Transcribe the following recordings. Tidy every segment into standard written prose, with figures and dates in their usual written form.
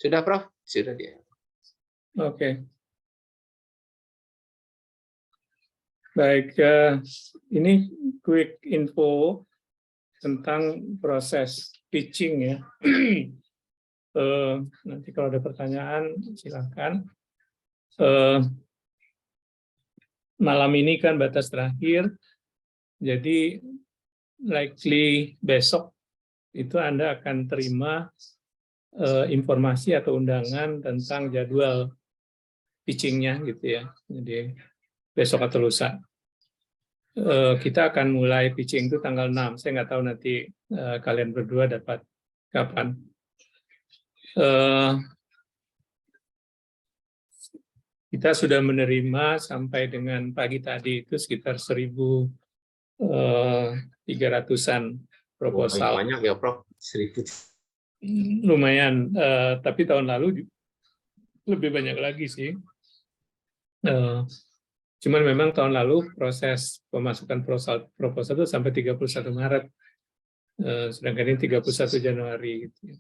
Sudah, Prof? Sudah dia. Oke. Baik, ini quick info tentang proses pitching ya. Nanti kalau ada pertanyaan silakan. Malam ini kan batas terakhir, jadi likely besok itu Anda akan terima informasi atau undangan tentang jadwal pitchingnya gitu ya. Jadi besok atau lusa. Kita akan mulai pitching itu tanggal 6. Saya nggak tahu nanti kalian berdua dapat kapan. Kita sudah menerima sampai dengan pagi tadi itu sekitar 1.300-an proposal. Banyak ya, Prof? 1.000. Lumayan, tapi tahun lalu lebih banyak lagi sih. Cuman memang tahun lalu proses pemasukan proposal itu sampai 31 Maret, sedangkan ini 31 Januari. Gitu.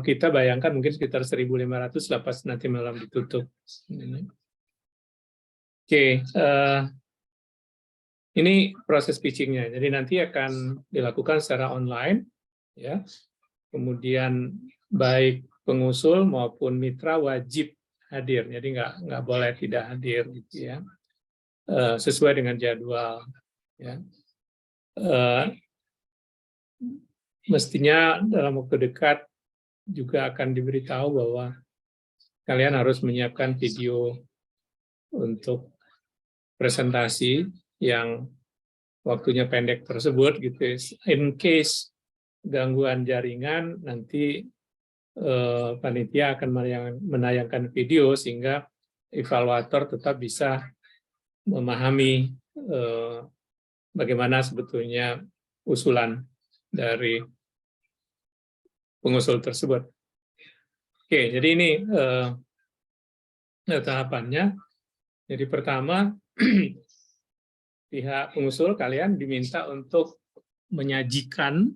Kita bayangkan mungkin sekitar 1.500 lepas nanti malam ditutup. Oke, ini proses pitchingnya. Jadi nanti akan dilakukan secara online, ya. Kemudian baik pengusul maupun mitra wajib hadir. Jadi nggak boleh tidak hadir, gitu ya. Sesuai dengan jadwal. Ya. Mestinya dalam waktu dekat juga akan diberitahu bahwa kalian harus menyiapkan video untuk presentasi yang waktunya pendek tersebut, gitu. In case gangguan jaringan, nanti panitia akan menayangkan video sehingga evaluator tetap bisa memahami bagaimana sebetulnya usulan dari pengusul tersebut. Oke, jadi ini tahapannya. Jadi pertama, pihak pengusul kalian diminta untuk menyajikan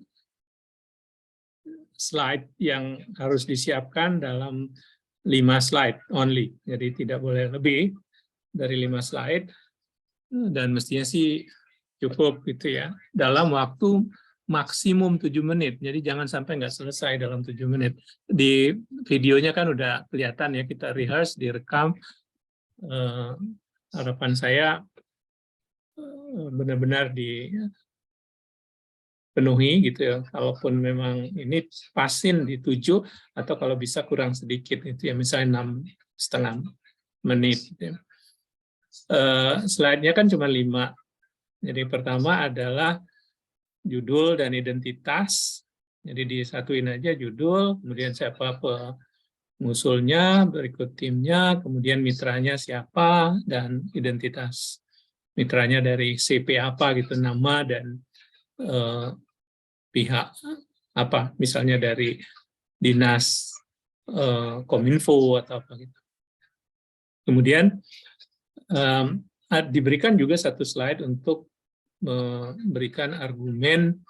slide yang harus disiapkan dalam 5 slide only. Jadi tidak boleh lebih dari 5 slide. Dan mestinya sih cukup gitu ya, dalam waktu maksimum 7 menit. Jadi jangan sampai nggak selesai dalam 7 menit. Di videonya kan udah kelihatan ya, kita rehearse, direkam. Harapan saya benar-benar dipenuhi gitu ya. Kalaupun memang ini pasin di 7 atau kalau bisa kurang sedikit itu ya, misalnya 6,5 menit gitu ya. Slide-nya kan cuma 5. Jadi pertama adalah judul dan identitas. Jadi disatuin aja judul, kemudian siapa pengusulnya, berikut timnya, kemudian mitranya siapa, dan identitas mitranya dari CP apa gitu, nama dan pihak apa, misalnya dari dinas Kominfo atau apa gitu. Kemudian diberikan juga satu slide untuk memberikan argumen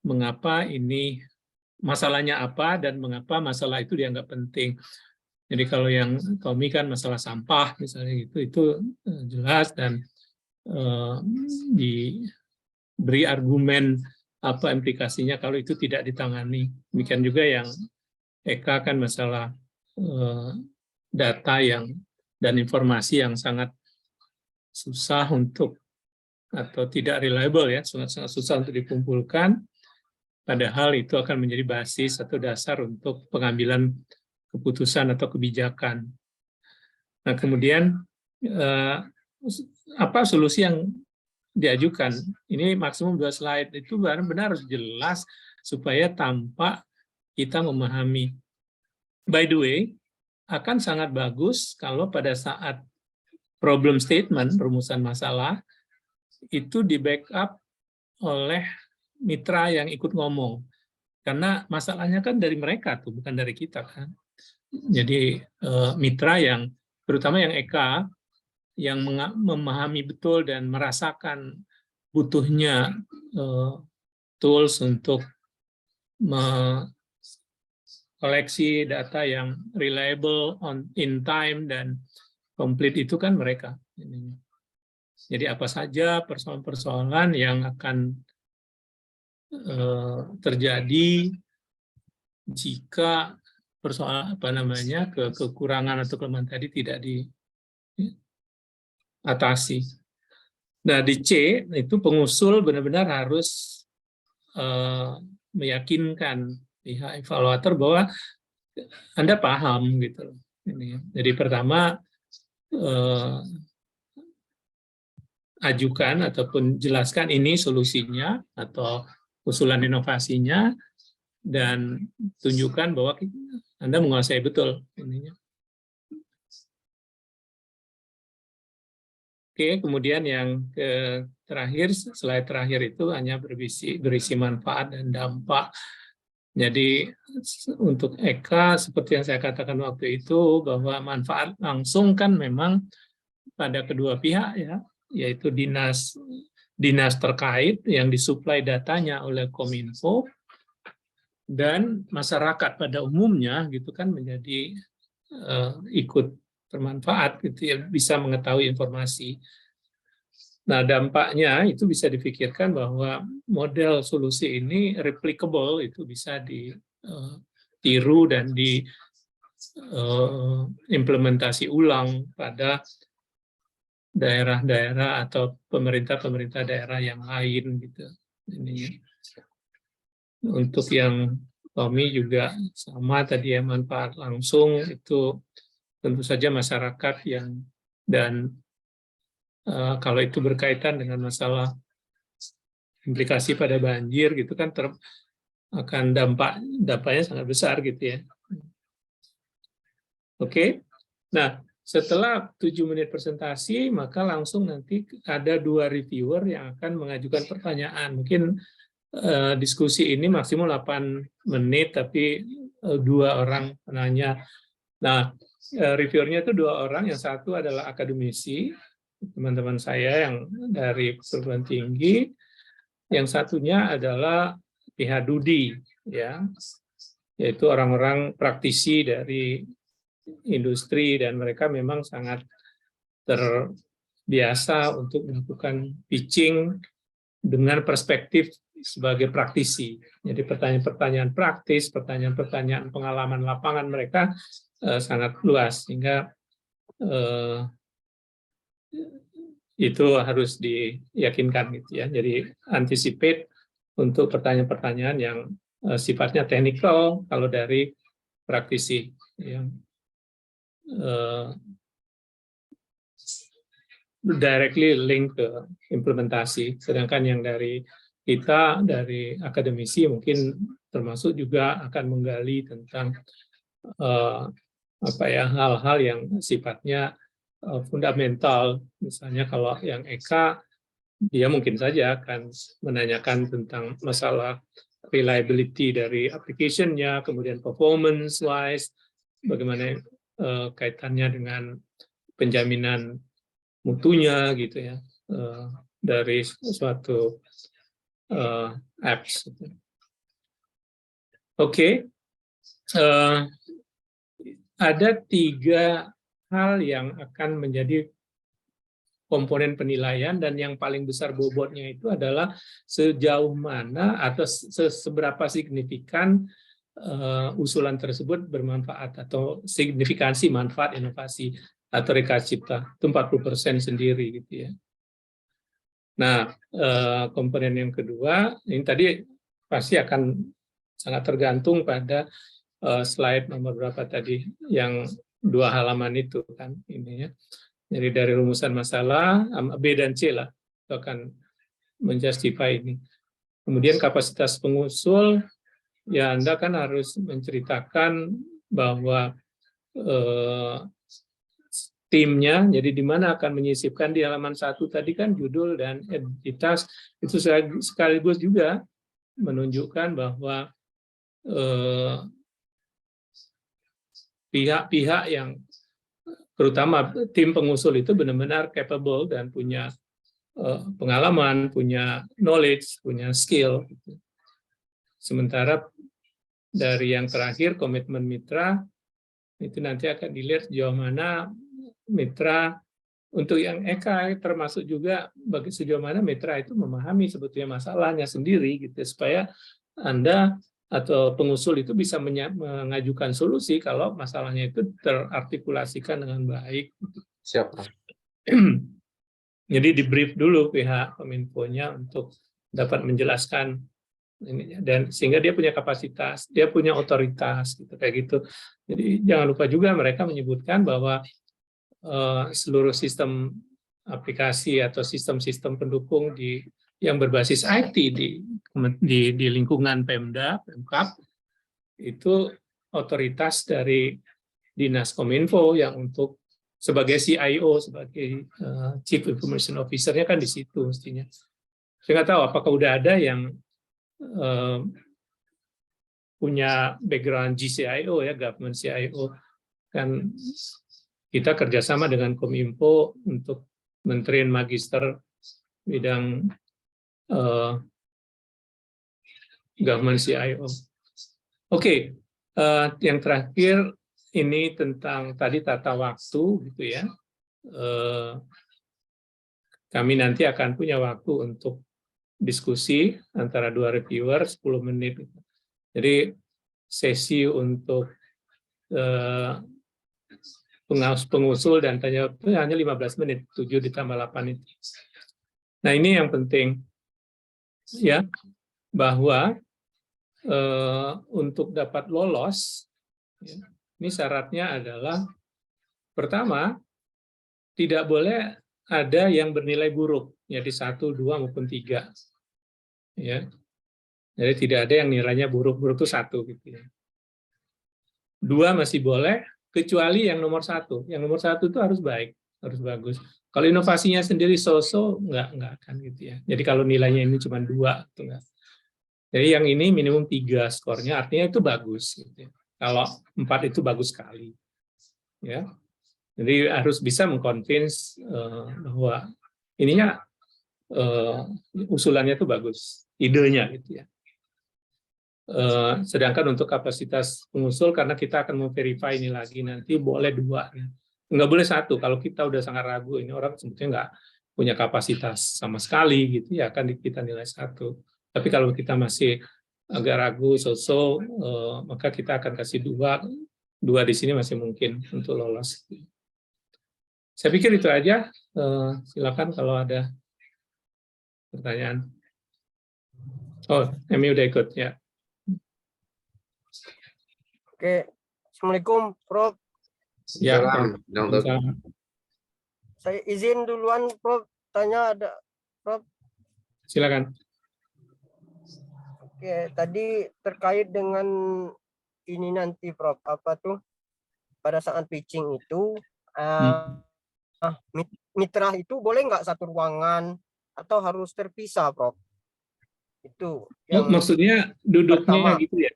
mengapa ini masalahnya apa dan mengapa masalah itu dianggap penting. Jadi kalau yang Tommy kan masalah sampah misalnya itu jelas dan diberi argumen apa implikasinya kalau itu tidak ditangani. Demikian juga yang Eka kan masalah data dan informasi yang sangat susah untuk atau tidak reliable ya, sangat susah untuk dikumpulkan, padahal itu akan menjadi basis atau dasar untuk pengambilan keputusan atau kebijakan. Nah kemudian apa solusi yang diajukan? Ini maksimum 2 slide, itu benar-benar harus jelas supaya tampak kita memahami. By the way, akan sangat bagus kalau pada saat problem statement, rumusan masalah, itu di-backup oleh mitra yang ikut ngomong. Karena masalahnya kan dari mereka tuh, bukan dari kita kan. Jadi mitra yang, terutama yang Eka, yang memahami betul dan merasakan butuhnya tools untuk koleksi data yang reliable, in time, dan complete itu kan mereka. Jadi apa saja persoalan-persoalan yang akan terjadi jika persoalan kekurangan atau kelemahan tadi tidak diatasi. Nah, di C itu pengusul benar-benar harus meyakinkan pihak evaluator bahwa Anda paham gitu. Jadi pertama ajukan ataupun jelaskan ini solusinya atau usulan inovasinya, dan tunjukkan bahwa Anda menguasai betul ininya. Oke, kemudian yang terakhir, slide terakhir itu hanya berisi manfaat dan dampak. Jadi untuk Eka, seperti yang saya katakan waktu itu, bahwa manfaat langsung kan memang pada kedua pihak, ya, yaitu dinas terkait yang disuplai datanya oleh Kominfo, dan masyarakat pada umumnya gitu kan menjadi ikut bermanfaat gitu ya, bisa mengetahui informasi. Nah, dampaknya itu bisa difikirkan bahwa model solusi ini replicable, itu bisa ditiru dan diimplementasi ulang pada daerah-daerah atau pemerintah-pemerintah daerah yang lain gitu. Ini untuk yang Tommy juga sama tadi ya, manfaat langsung itu tentu saja masyarakat yang, dan kalau itu berkaitan dengan masalah implikasi pada banjir gitu kan akan dampaknya sangat besar gitu ya. Oke. Nah, setelah 7 menit presentasi, maka langsung nanti ada 2 reviewer yang akan mengajukan pertanyaan. Mungkin diskusi ini maksimum 8 menit, tapi 2 orang penanya. Nah, reviewernya itu 2 orang, yang satu adalah akademisi, teman-teman saya yang dari perguruan tinggi, yang satunya adalah pihak Dudi, ya, yaitu orang-orang praktisi dari industri, dan mereka memang sangat terbiasa untuk melakukan pitching dengan perspektif sebagai praktisi. Jadi pertanyaan-pertanyaan praktis, pertanyaan-pertanyaan pengalaman lapangan mereka sangat luas, sehingga itu harus diyakinkan gitu ya. Jadi anticipate untuk pertanyaan-pertanyaan yang sifatnya teknikal kalau dari praktisi yang directly link ke implementasi. Sedangkan yang dari kita, dari akademisi, mungkin termasuk juga akan menggali tentang hal-hal yang sifatnya fundamental. Misalnya kalau yang Eka, dia mungkin saja akan menanyakan tentang masalah reliability dari application-nya, kemudian performance-wise, bagaimana kaitannya dengan penjaminan mutunya gitu ya, dari suatu apps. Oke. Ada 3 hal yang akan menjadi komponen penilaian, dan yang paling besar bobotnya itu adalah sejauh mana atau seberapa signifikan usulan tersebut bermanfaat atau signifikansi manfaat inovasi atau Reka Cipta. Itu 40% sendiri gitu ya. Nah, komponen yang kedua ini tadi pasti akan sangat tergantung pada slide nomor berapa tadi, yang 2 halaman itu kan ini ya. Jadi dari rumusan masalah B dan C lah itu akan menjustify ini. Kemudian kapasitas pengusul, ya Anda kan harus menceritakan bahwa timnya, jadi di mana akan menyisipkan. Di halaman 1 tadi kan judul dan entitas, itu sekaligus juga menunjukkan bahwa pihak-pihak yang terutama tim pengusul itu benar-benar capable dan punya pengalaman, punya knowledge, punya skill. Sementara dari yang terakhir komitmen mitra, itu nanti akan dilihat sejauh mana mitra untuk yang EK termasuk juga bagi sejauh mana mitra itu memahami sebetulnya masalahnya sendiri gitu supaya Anda atau pengusul itu bisa mengajukan solusi kalau masalahnya itu terartikulasikan dengan baik. Siap. Jadi di brief dulu pihak Kominfo-nya untuk dapat menjelaskan ini, dan sehingga dia punya kapasitas, dia punya otoritas gitu kayak gitu. Jadi jangan lupa juga mereka menyebutkan bahwa seluruh sistem aplikasi atau sistem-sistem pendukung yang berbasis IT di lingkungan Pemda, Pemkab itu otoritas dari Dinas Kominfo yang untuk sebagai CIO, sebagai Chief Information Officer-nya kan di situ mestinya. Saya nggak tahu apakah udah ada yang punya background GCIO ya, Government CIO. Kan kita kerjasama dengan Kominfo untuk mentrain magister bidang Government CIO. Oke, yang terakhir ini tentang tadi tata waktu gitu ya. Kami nanti akan punya waktu untuk diskusi antara dua reviewer 10 menit. Jadi sesi untuk pengusul dan tanya jawab itu hanya 15 menit, 7 ditambah 8 itu. Nah ini yang penting ya, bahwa untuk dapat lolos, ya, ini syaratnya adalah pertama, tidak boleh ada yang bernilai buruk, jadi 1, 2 maupun 3. Ya. Jadi tidak ada yang nilainya buruk-buruk itu 1 gitu ya. 2 masih boleh, kecuali yang nomor 1. Yang nomor 1 itu harus baik, harus bagus. Kalau inovasinya sendiri so-so, nggak akan gitu ya. Jadi kalau nilainya ini cuma 2, itu nggak. Jadi yang ini minimum 3 skornya, artinya itu bagus. Gitu ya. Kalau 4 itu bagus sekali. Ya. Jadi harus bisa mengconvince bahwa ininya usulannya itu bagus, idenya gitu ya. Sedangkan untuk kapasitas pengusul, karena kita akan memverify ini lagi nanti boleh 2. Nggak boleh 1. Kalau kita udah sangat ragu, ini orang sebetulnya nggak punya kapasitas sama sekali gitu ya, akan kita nilai 1. Tapi kalau kita masih agak ragu, so-so, maka kita akan kasih 2. 2 di sini masih mungkin untuk lolos. Saya pikir itu aja. Silakan kalau ada pertanyaan. Oh, Emi udah ikut ya. Oke, Assalamualaikum, Prof. Ya, Salam. Saya izin duluan, Prof. Tanya ada, Prof. Silakan. Oke, tadi terkait dengan ini nanti, Prof. Apa tuh? Pada saat pitching itu, mitra itu boleh nggak satu ruangan atau harus terpisah, Prof? Itu. Yang maksudnya duduknya pertama. gitu ya?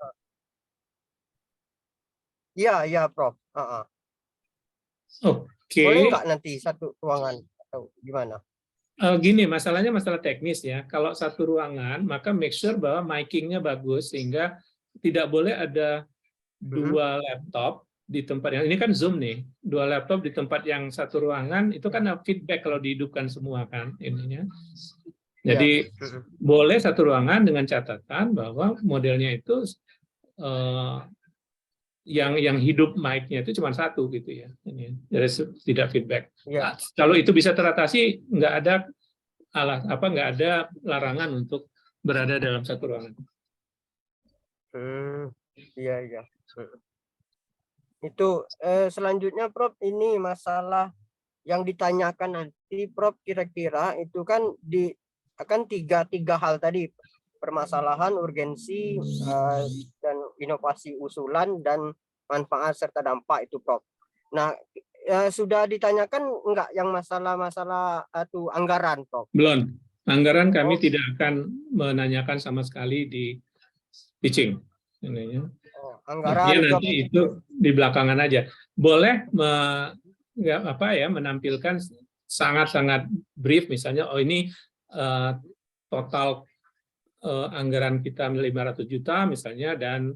Iya, Prof. Oke. Boleh nggak nanti satu ruangan atau gimana? Gini, masalahnya masalah teknis ya. Kalau satu ruangan, maka make sure bahwa mic-nya bagus sehingga tidak boleh ada 2 laptop di tempat yang ini kan Zoom nih, 2 laptop di tempat yang satu ruangan itu kan feedback kalau dihidupkan semua kan ininya. Jadi boleh satu ruangan dengan catatan bahwa modelnya itu yang hidup mic-nya itu cuma 1 gitu ya. Jadi tidak feedback. Nah, kalau itu bisa teratasi, nggak ada larangan untuk berada dalam satu ruangan. Iya. Itu selanjutnya, Prof, ini masalah yang ditanyakan nanti, Prof, kira-kira itu kan akan tiga hal tadi, permasalahan, urgensi, dan inovasi usulan, dan manfaat serta dampak itu, Prof. Nah, sudah ditanyakan enggak yang masalah-masalah anggaran, Prof? Belum. Anggaran kami tidak akan menanyakan sama sekali di pitching. Anggaran nanti itu di belakangan aja. Boleh menampilkan sangat-sangat brief, misalnya, ini total anggaran kita 500 juta misalnya, dan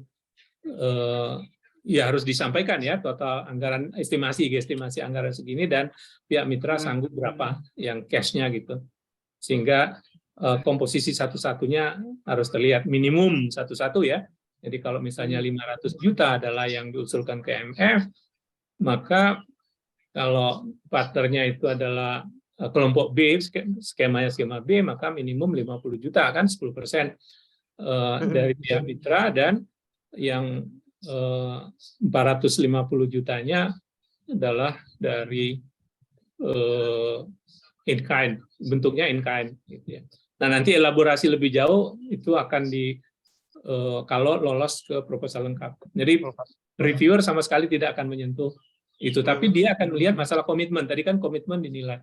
ya harus disampaikan ya total anggaran estimasi anggaran segini dan pihak mitra sanggup berapa yang cashnya gitu, sehingga komposisi satu-satunya harus terlihat minimum satu-satu ya. Jadi kalau misalnya 500 juta adalah yang diusulkan ke MF, maka kalau partnernya itu adalah kelompok B, skemanya skema B, maka minimum 50 juta kan 10% dari pihak mitra, dan yang 450 jutanya adalah dari in kind, bentuknya in kind gitu ya. Nah, nanti elaborasi lebih jauh itu akan kalau lolos ke proposal lengkap. Jadi reviewer sama sekali tidak akan menyentuh itu, tapi dia akan melihat masalah komitmen. Tadi kan komitmen dinilai.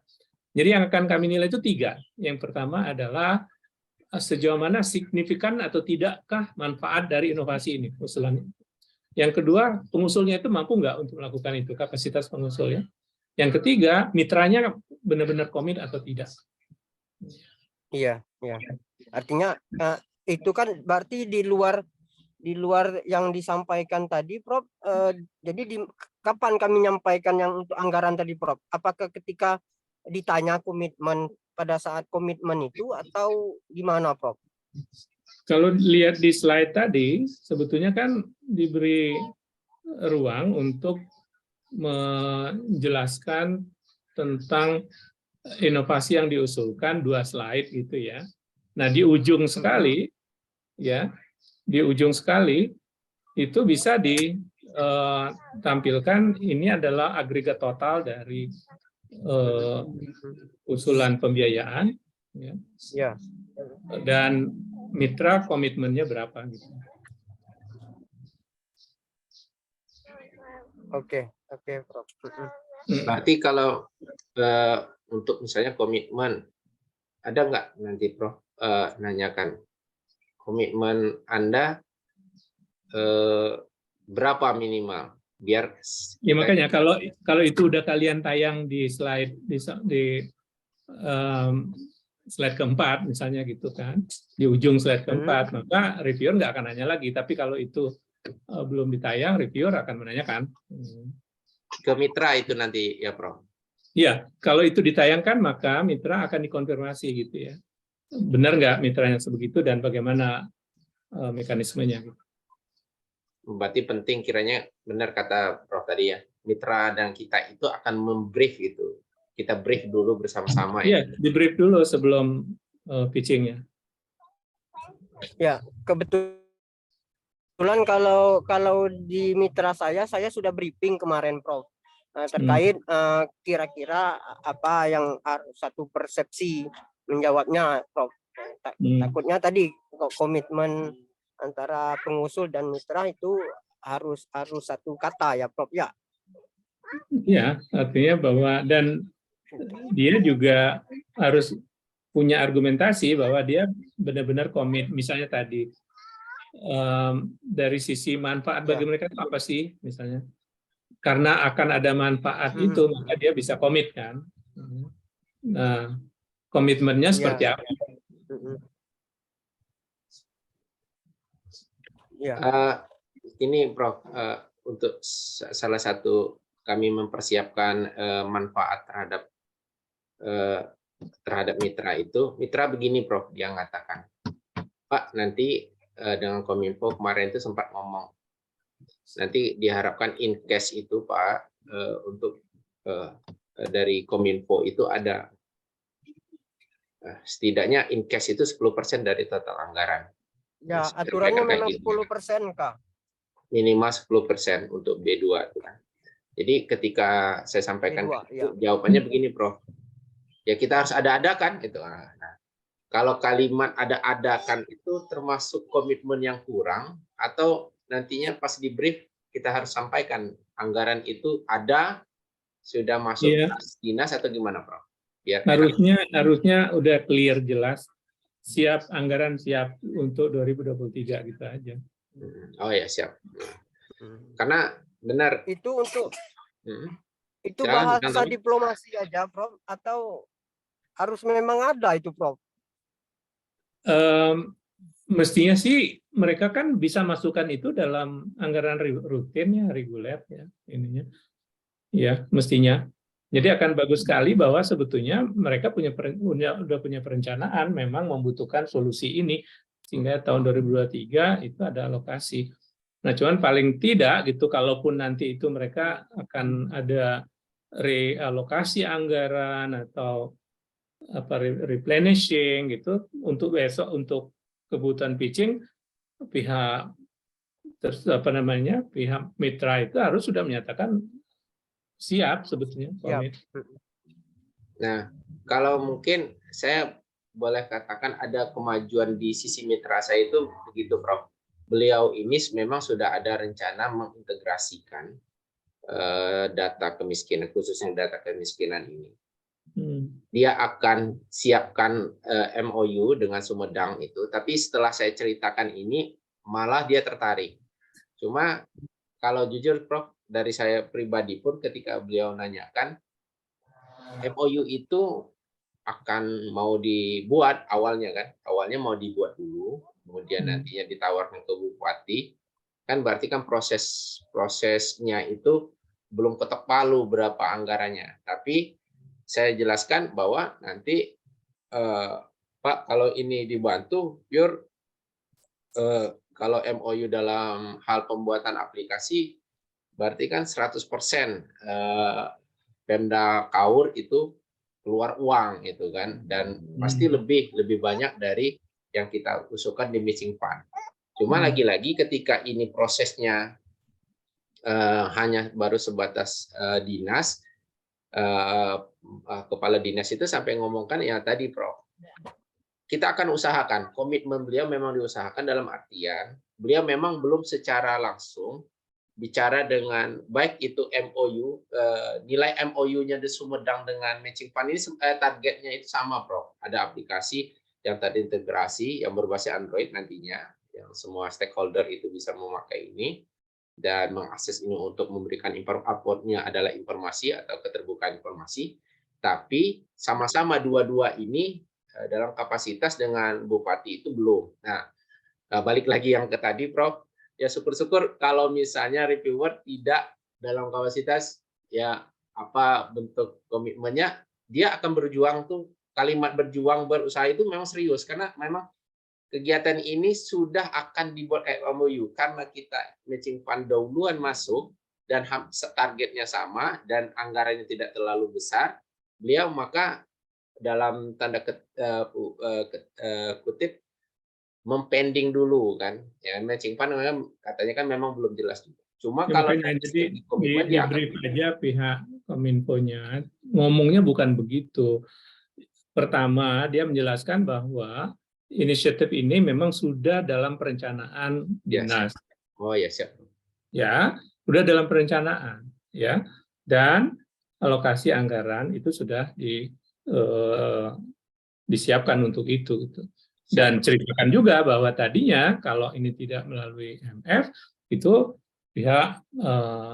Jadi yang akan kami nilai itu 3. Yang pertama adalah sejauh mana signifikan atau tidakkah manfaat dari inovasi ini, usulan. Yang kedua, pengusulnya itu mampu nggak untuk melakukan itu, kapasitas pengusulnya. Yang ketiga, mitranya benar-benar komit atau tidak. Iya, iya. Artinya itu kan berarti di luar yang disampaikan tadi, Prof. Jadi kapan kami menyampaikan yang untuk anggaran tadi, Prof? Apakah ketika ditanya komitmen pada saat komitmen itu atau gimana, Prof? Kalau lihat di slide tadi, sebetulnya kan diberi ruang untuk menjelaskan tentang inovasi yang diusulkan 2 slide gitu ya. Nah, di ujung sekali ya, di ujung sekali itu bisa ditampilkan ini adalah agregat total dari usulan pembiayaan ya. Ya. Dan mitra komitmennya berapa gitu. Oke, Prof. Berarti kalau untuk misalnya komitmen, ada nggak nanti Prof nanyakan komitmen Anda berapa minimal biar ya, makanya kalau itu udah kalian tayang di slide slide keempat misalnya gitu kan, di ujung slide keempat, maka reviewer nggak akan nanya lagi. Tapi kalau itu belum ditayang, reviewer akan menanyakan ke mitra itu nanti ya, Prof. Iya, kalau itu ditayangkan maka mitra akan dikonfirmasi gitu ya, benar nggak mitranya sebegitu dan bagaimana mekanismenya. Berarti penting kiranya benar kata Prof tadi ya, mitra dan kita itu akan membrief gitu. Kita brief dulu bersama-sama ya. Iya, di brief dulu sebelum pitching-nya. Ya, kebetulan kalau di mitra saya sudah briefing kemarin, Prof. Terkait kira-kira apa yang satu persepsi menjawabnya, Prof. Takutnya tadi komitmen antara pengusul dan mitra itu harus satu kata ya, Prof ya. Iya, artinya bahwa dan dia juga harus punya argumentasi bahwa dia benar-benar komit. Misalnya tadi dari sisi manfaat bagi mereka itu apa sih misalnya? Karena akan ada manfaat itu, maka dia bisa komit kan. Nah, komitmennya seperti apa? Ini Prof, untuk salah satu kami mempersiapkan manfaat terhadap mitra itu. Mitra begini Prof, dia mengatakan, Pak nanti dengan Kominfo kemarin itu sempat ngomong, nanti diharapkan in cash itu Pak untuk dari Kominfo itu ada setidaknya in cash itu 10% dari total anggaran. Ya, aturannya memang 10% Kak. Minimal 10% untuk B2 itu kan. Jadi ketika saya sampaikan B2, itu, jawabannya begini Prof. Ya kita harus ada-adakan gitu. Nah, kalau kalimat ada-adakan itu termasuk komitmen yang kurang atau nantinya pas di brief kita harus sampaikan anggaran itu ada sudah masuk dinas atau gimana Prof? Biar harusnya udah clear jelas, siap anggaran siap untuk 2023 gitu aja. Oh ya siap. Karena benar itu untuk itu bahasa diplomasi aja Prof atau harus memang ada itu Prof? Mestinya sih mereka kan bisa masukkan itu dalam anggaran rutin ya, reguler ya ininya. Ya, mestinya. Jadi akan bagus sekali bahwa sebetulnya mereka udah punya perencanaan memang membutuhkan solusi ini sehingga tahun 2023 itu ada alokasi. Nah, cuman paling tidak gitu kalaupun nanti itu mereka akan ada realokasi anggaran atau apa replenishing gitu untuk besok untuk kebutuhan pitching, pihak pihak mitra itu harus sudah menyatakan siap sebetulnya Siap. komit. Nah, kalau mungkin saya boleh katakan ada kemajuan di sisi mitra saya itu begitu, Prof. Beliau ini memang sudah ada rencana mengintegrasikan data kemiskinan, khususnya data kemiskinan ini. Dia akan siapkan MOU dengan Sumedang itu, tapi setelah saya ceritakan ini, malah dia tertarik. Cuma kalau jujur, Prof, dari saya pribadi pun ketika beliau nanyakan, MOU itu akan mau dibuat awalnya kan, awalnya mau dibuat dulu, kemudian nantinya ditawarkan ke bupati, kan berarti kan prosesnya itu belum ketok palu berapa anggarannya. Tapi saya jelaskan bahwa nanti Pak, kalau ini dibantu, pure kalau MOU dalam hal pembuatan aplikasi, berarti kan 100% Pemda Kaur itu keluar uang gitu kan, dan pasti lebih banyak dari yang kita usulkan di matching fund. Cuma lagi-lagi ketika ini prosesnya hanya baru sebatas dinas, kepala dinas itu sampai ngomongkan ya tadi, Prof, kita akan usahakan, komitmen beliau memang diusahakan dalam artian beliau memang belum secara langsung bicara dengan baik itu MOU, nilai MOU-nya di Sumedang dengan matching fund ini targetnya itu sama, Prof. Ada aplikasi yang terintegrasi yang berbasis Android nantinya, yang semua stakeholder itu bisa memakai ini dan mengakses ini untuk memberikan upload-nya adalah informasi atau keterbukaan informasi, tapi sama-sama dua-dua ini dalam kapasitas dengan Bupati itu belum. Nah, balik lagi yang ke tadi, Prof, ya syukur-syukur kalau misalnya reviewer tidak dalam kapasitas, ya apa bentuk komitmennya, dia akan berjuang tuh, kalimat berjuang berusaha itu memang serius, karena memang kegiatan ini sudah akan dibuat MOU, karena kita matching fund duluan masuk, dan targetnya sama, dan anggarannya tidak terlalu besar, beliau maka dalam tanda kutip mempending dulu kan, ya matching fund katanya kan memang belum jelas juga. Cuma Ya, kalau jadi di dia brief aja pihak Kominfo-nya ngomongnya bukan begitu. Pertama dia menjelaskan bahwa inisiatif ini memang sudah dalam perencanaan dinas. Oh ya, siap. Ya, sudah dalam perencanaan ya, dan alokasi anggaran itu sudah disiapkan untuk itu gitu. Dan ceritakan juga bahwa tadinya kalau ini tidak melalui MF, itu pihak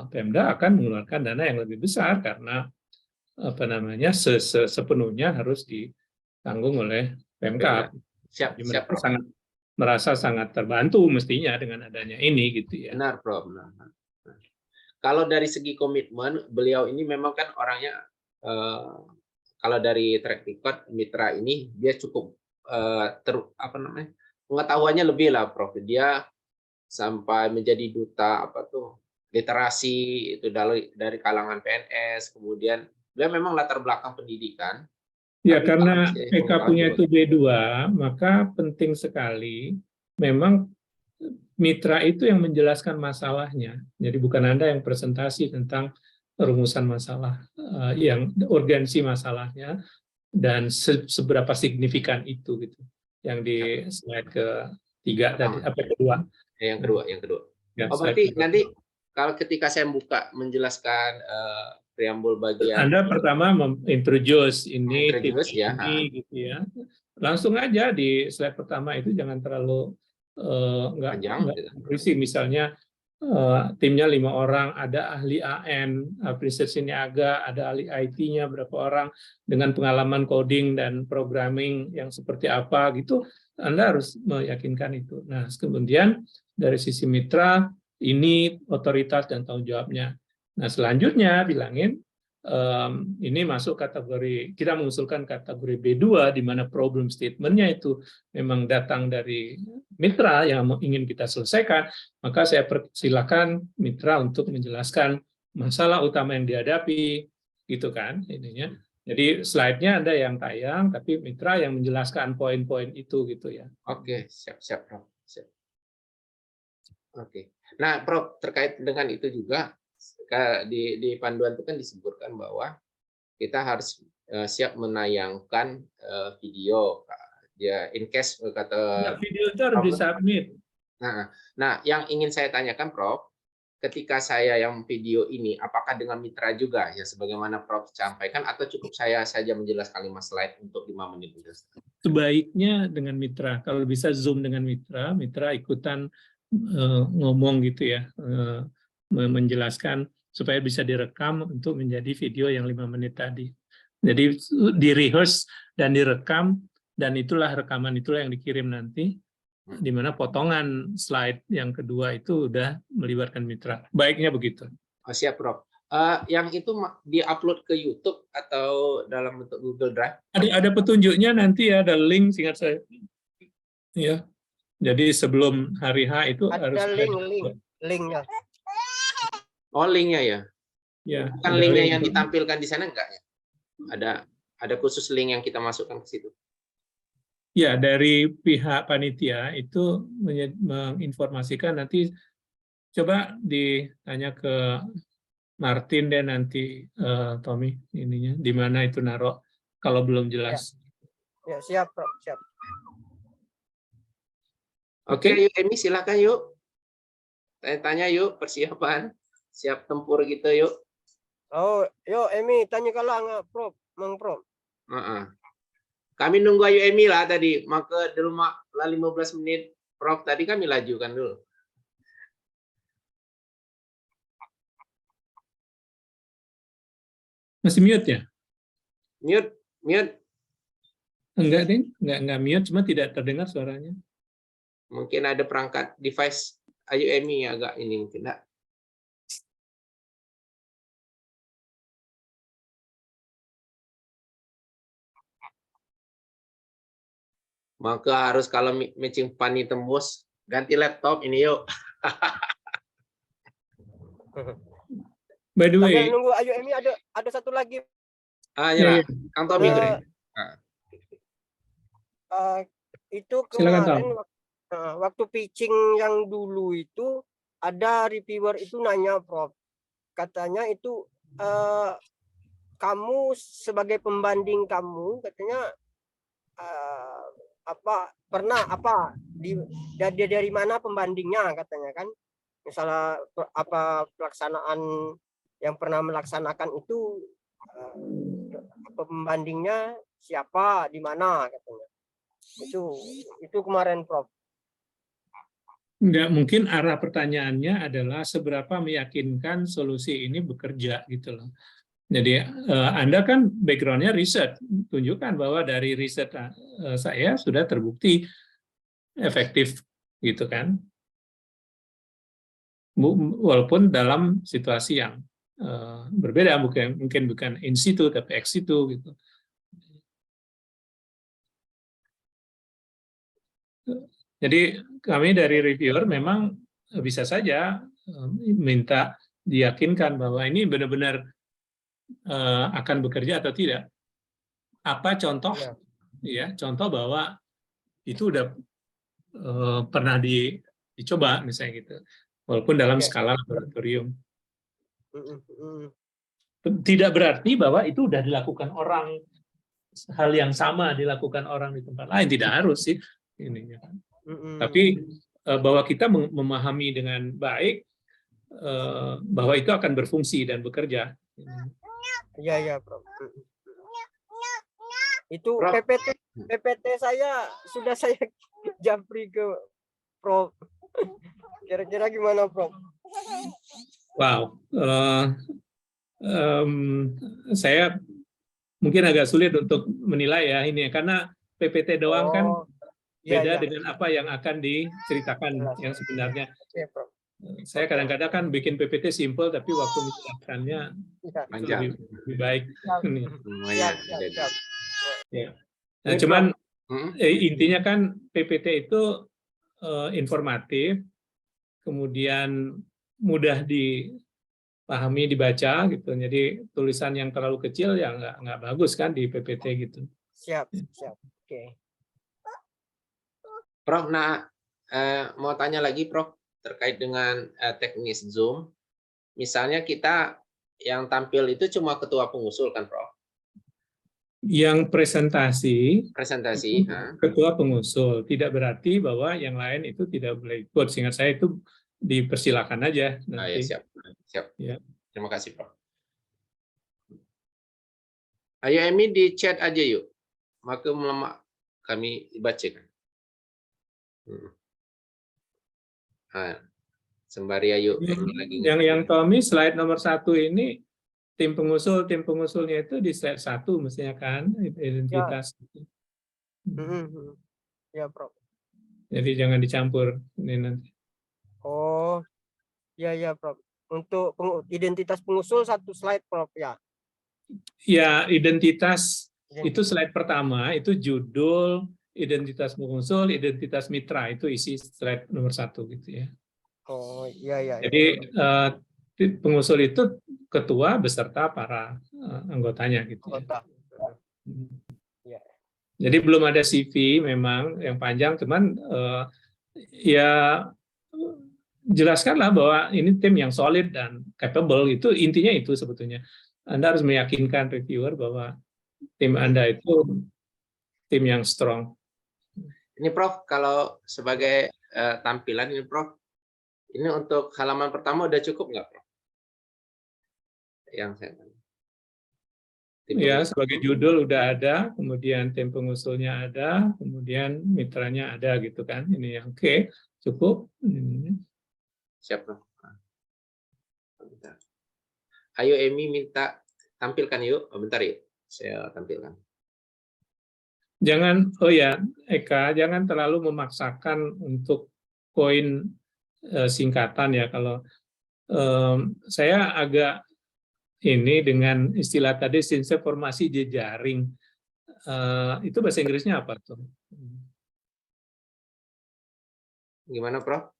Pemda akan mengeluarkan dana yang lebih besar karena apa namanya sepenuhnya harus ditanggung oleh Pemkab. Siap, mereka merasa sangat terbantu mestinya dengan adanya ini gitu ya. Benar, Prof. Benar. Kalau dari segi komitmen, beliau ini memang kan orangnya kalau dari track record mitra ini dia cukup pengetahuannya lebih lah, Prof. Dia sampai menjadi duta literasi itu dari kalangan PNS, kemudian beliau memang latar belakang pendidikan. Ya, karena PK punya itu B2, maka penting sekali memang mitra itu yang menjelaskan masalahnya. Jadi bukan Anda yang presentasi tentang rumusan masalah, yang urgensi masalahnya dan seberapa signifikan itu gitu. Yang di slide ketiga tadi, apa kedua? Yang kedua. Ya, berarti nanti kalau ketika saya buka menjelaskan preambul bagian, Anda pertama mengintroduce ini, gitu ya. Langsung aja di slide pertama itu jangan terlalu nggak berisi, misalnya timnya 5 orang, ada ahli AN, aplikasi niaga, ada ahli IT-nya berapa orang dengan pengalaman coding dan programming yang seperti apa gitu, Anda harus meyakinkan itu. Nah, kemudian dari sisi mitra ini otoritas dan tanggung jawabnya. Nah, selanjutnya bilangin ini masuk kategori, kita mengusulkan kategori B2 di mana problem statement-nya itu memang datang dari mitra yang ingin kita selesaikan, maka saya persilakan mitra untuk menjelaskan masalah utama yang dihadapi, gitu kan ininya. Jadi slide-nya ada yang tayang, tapi mitra yang menjelaskan poin-poin itu gitu ya. Oke, siap Prof. Siap. Oke. Nah, Prof, terkait dengan itu juga di panduan itu kan disebutkan bahwa kita harus siap menayangkan video. Ya, in case kata Nah, video itu harus disubmit. Nah, yang ingin saya tanyakan, Prof, ketika saya yang video ini, apakah dengan mitra juga ya sebagaimana Prof sampaikan, atau cukup saya saja menjelaskan 5 slide untuk 5 menit? Sebaiknya dengan mitra. Kalau bisa Zoom dengan mitra, mitra ikutan ngomong gitu ya, menjelaskan supaya bisa direkam untuk menjadi video yang 5 menit tadi. Jadi di rehearse dan direkam, dan itulah rekaman itulah yang dikirim nanti, di mana potongan slide yang kedua itu udah melibatkan mitra. Baiknya begitu. Oh, siap, Prof. Yang itu di-upload ke YouTube atau dalam bentuk Google Drive? Ada petunjuknya nanti ya, ada link singkat saya. Ya. Jadi sebelum hari H itu ada harus linknya. Oh, linknya ya? Ya. Bukan linknya yang ditampilkan di sana enggak ya? Ada khusus link yang kita masukkan ke situ? Ya, dari pihak panitia itu menginformasikan, nanti coba ditanya ke Martin deh nanti, Tommy, ininya di mana itu naruh kalau belum jelas. Ya, siap, Prof. Siap. Oke, yuk Emi, silakan yuk. Tanya yuk, persiapan. Siap tempur gitu yuk. Oh, yuk Emi, tanya kalau Prof, Mang Prof. Kami nunggu Ayu Emi lah tadi, maka dulu lah 15 menit. Prof tadi kami lajukan dulu. Masih mute ya? Mute. Enggak, Ding. Enggak mute, cuma tidak terdengar suaranya. Mungkin ada perangkat device Ayu Emi agak ini mungkin enggak. Maka harus kalau matching pani tembus, ganti laptop ini yuk. By the way, nunggu Ayu Emi ada satu lagi. Ya. Kang Tommy. Itu kemarin waktu pitching yang dulu itu ada reviewer itu nanya, Prof. Katanya itu kamu sebagai pembanding kamu katanya dari mana pembandingnya katanya kan, misalnya apa pelaksanaan yang pernah melaksanakan itu pembandingnya siapa di mana katanya, itu kemarin, Prof. Enggak, mungkin arah pertanyaannya adalah seberapa meyakinkan solusi ini bekerja gitu loh. Jadi Anda kan background-nya riset, tunjukkan bahwa dari riset saya sudah terbukti efektif gitu kan. Walaupun dalam situasi yang berbeda, mungkin bukan in situ tapi ex situ gitu. Jadi kami dari reviewer memang bisa saja minta diyakinkan bahwa ini benar-benar akan bekerja atau tidak. Apa contoh? Ya, contoh bahwa itu udah pernah dicoba misalnya gitu, walaupun dalam skala laboratorium. Tidak berarti bahwa itu udah dilakukan orang, hal yang sama dilakukan orang di tempat lain, tidak harus sih ininya kan. Tapi bahwa kita memahami dengan baik bahwa itu akan berfungsi dan bekerja. Iya, Prof. Itu PPT saya sudah saya japri ke Prof. Kira-kira gimana, Prof? Wow, saya mungkin agak sulit untuk menilai ya ini, karena PPT doang kan Oh, iya, beda iya. dengan apa yang akan diceritakan Jelas. yang sebenarnya. Oke, Prof. Saya kadang-kadang kan bikin PPT simple, tapi waktu menjelaskannya Iya. itu Panjang. lebih baik. Ini. Semuanya Siap, ada. siap. Ya. Nah, Ini, cuman Prof. intinya kan PPT itu informatif, kemudian mudah dipahami, dibaca gitu. Jadi tulisan yang terlalu kecil ya nggak bagus kan di PPT gitu. Siap, siap. Oke. Prof, nah mau tanya lagi Prof terkait dengan teknis Zoom. Misalnya kita yang tampil itu cuma ketua pengusul kan Prof? Yang presentasi Presentasi. ketua pengusul, tidak berarti bahwa yang lain itu tidak boleh ikut. Seingat saya itu dipersilakan aja nanti. Ya, siap. Siap. Ya. Terima kasih Prof. Ayo Emi di chat aja yuk. Maka melemak kami bacakan. Sembari ayo lagi. Yang Tommy slide nomor 1 ini tim pengusulnya itu di slide 1 mestinya kan identitas. Ya, Prof. Jadi jangan dicampur ini nanti. Oh, ya, Prof. Untuk identitas pengusul 1 slide, Prof, ya. Ya, identitas itu slide pertama, itu judul, identitas pengusul, identitas mitra, itu isi slide nomor 1 gitu ya. Oh, iya. Jadi pengusul itu ketua beserta para anggotanya gitu ya. Ya. Jadi belum ada CV memang yang panjang, cuman ya jelaskanlah bahwa ini tim yang solid dan capable, itu intinya itu sebetulnya. Anda harus meyakinkan reviewer bahwa tim Anda itu tim yang strong. Ini Prof, kalau sebagai tampilan ini Prof, ini untuk halaman pertama udah cukup nggak Prof? Yang saya tanya. Ya, sebagai judul udah ada, kemudian tim pengusulnya ada, kemudian mitranya ada gitu kan. Ini yang oke, cukup. Siap Prof. Ayo Emi minta tampilkan yuk. Bentar yuk, saya tampilkan. Jangan, oh ya Eka, jangan terlalu memaksakan untuk poin singkatan ya. Kalau saya agak ini dengan istilah tadi informasi jejaring, itu bahasa Inggrisnya apa tuh? Gimana Prof?